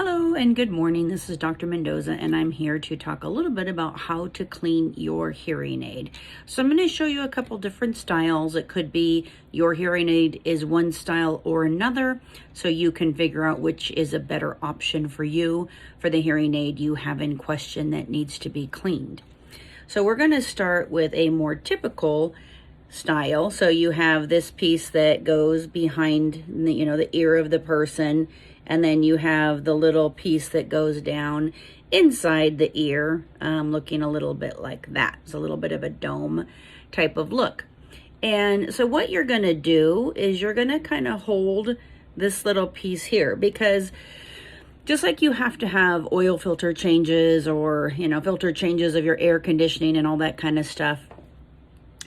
Hello and good morning. This is Dr. Mendoza, and I'm here to talk a little bit about how to clean your hearing aid. So I'm going to show you a couple different styles. It could be your hearing aid is one style or another, so you can figure out which is a better option for you for the hearing aid you have in question that needs to be cleaned. So we're going to start with a more typical style. So you have this piece that goes behind the ear of the person, and then you have the little piece that goes down inside the ear, looking a little bit like that. It's a little bit of a dome type of look. And so what you're going to do is you're going to kind of hold this little piece here, because just like you have to have oil filter changes or, filter changes of your air conditioning and all that kind of stuff,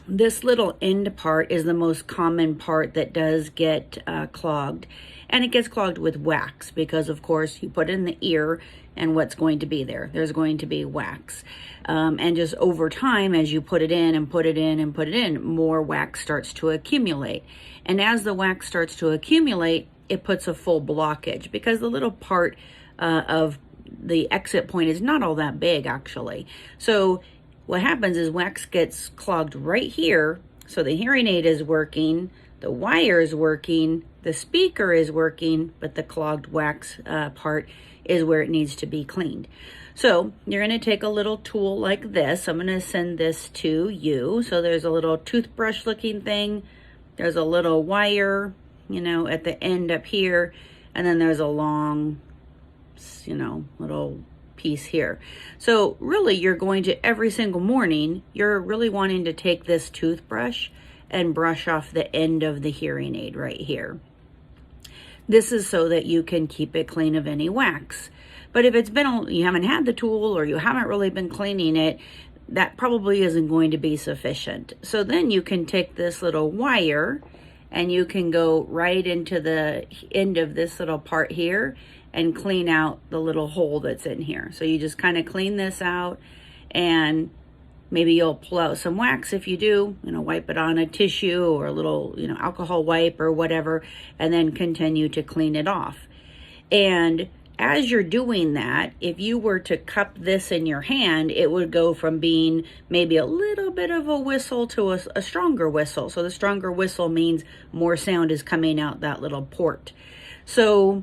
this little end part is the most common part that does get clogged. And it gets clogged with wax because, of course, you put it in the ear, and what's going to be there? There's going to be wax. And just over time, as you put it in and put it in and put it in, more wax starts to accumulate. And as the wax starts to accumulate, it puts a full blockage because the little part of the exit point is not all that big, actually. So what happens is wax gets clogged right here. So the hearing aid is working, the wire is working, the speaker is working, but the clogged wax part is where it needs to be cleaned. So you're going to take a little tool like this. I'm going to send this to you. So there's a little toothbrush looking thing. There's a little wire, at the end up here. And then there's a long, little piece here. So really, you're going to, every single morning, you're really wanting to take this toothbrush and brush off the end of the hearing aid right here. This is so that you can keep it clean of any wax. But if you haven't had the tool or you haven't really been cleaning it, that probably isn't going to be sufficient. So then you can take this little wire and you can go right into the end of this little part here and clean out the little hole that's in here. So you just kind of clean this out, and maybe you'll pull out some wax. If you do, wipe it on a tissue or a little, alcohol wipe or whatever, and then continue to clean it off. And as you're doing that, if you were to cup this in your hand, it would go from being maybe a little bit of a whistle to a stronger whistle. So the stronger whistle means more sound is coming out that little port. So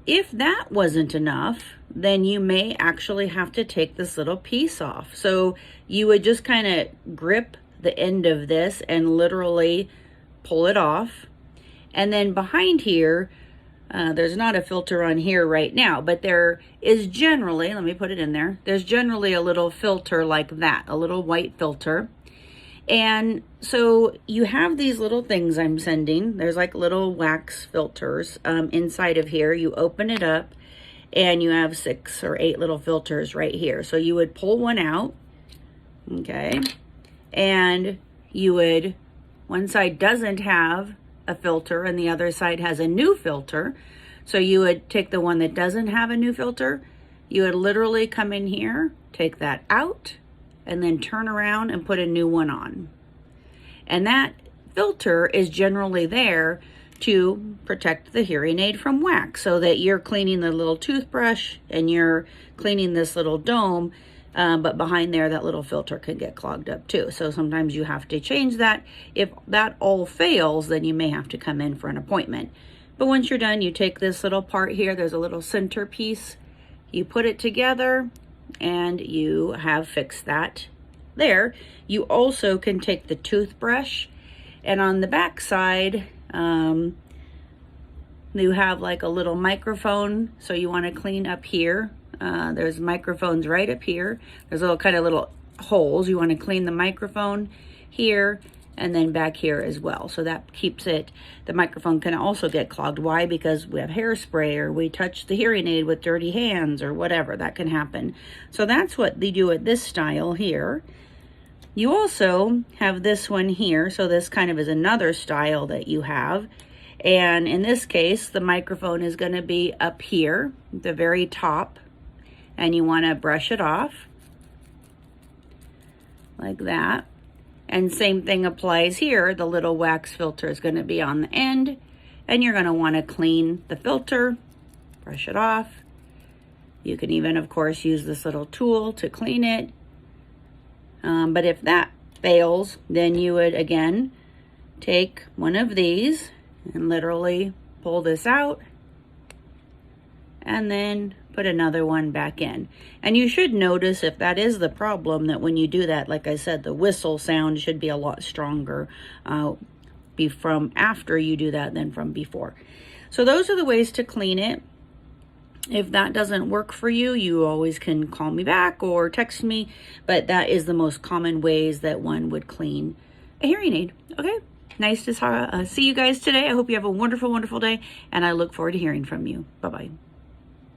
if that wasn't enough, then you may actually have to take this little piece off. So you would just kind of grip the end of this and literally pull it off. And then behind here, there's not a filter on here right now, but there is generally, let me put it in there, there's generally a little filter like that, a little white filter. And so you have these little things I'm sending. There's like little wax filters inside of here. You open it up and you have 6 or 8 little filters right here. So you would pull one out, okay? And you would, one side doesn't have a filter and the other side has a new filter. So you would take the one that doesn't have a new filter. You would literally come in here, take that out, and then turn around and put a new one on. And that filter is generally there to protect the hearing aid from wax, so that you're cleaning the little toothbrush and you're cleaning this little dome, but behind there, that little filter can get clogged up too. So sometimes you have to change that. If that all fails, then you may have to come in for an appointment. But once you're done, you take this little part here, there's a little center piece, you put it together, and you have fixed that there. You also can take the toothbrush, and on the back side, you have like a little microphone. So you want to clean up here. There's microphones right up here. There's little holes. You want to clean the microphone here and then back here as well. So that keeps it, the microphone can also get clogged. Why? Because we have hairspray or we touch the hearing aid with dirty hands or whatever, that can happen. So that's what they do at this style here. You also have this one here. So this kind of is another style that you have. And in this case, the microphone is going to be up here, the very top, and you want to brush it off like that. And same thing applies here. The little wax filter is going to be on the end, and you're going to want to clean the filter, brush it off, You can even, of course, use this little tool to clean it. But if that fails, then you would, again, take one of these and literally pull this out and then put another one back in. And you should notice, if that is the problem, that when you do that, like I said, the whistle sound should be a lot stronger be from after you do that than from before. So those are the ways to clean it. If that doesn't work for you, you always can call me back or text me, but that is the most common ways that one would clean a hearing aid. Okay, nice to see you guys today. I hope you have a wonderful, wonderful day, and I look forward to hearing from you. Bye-bye.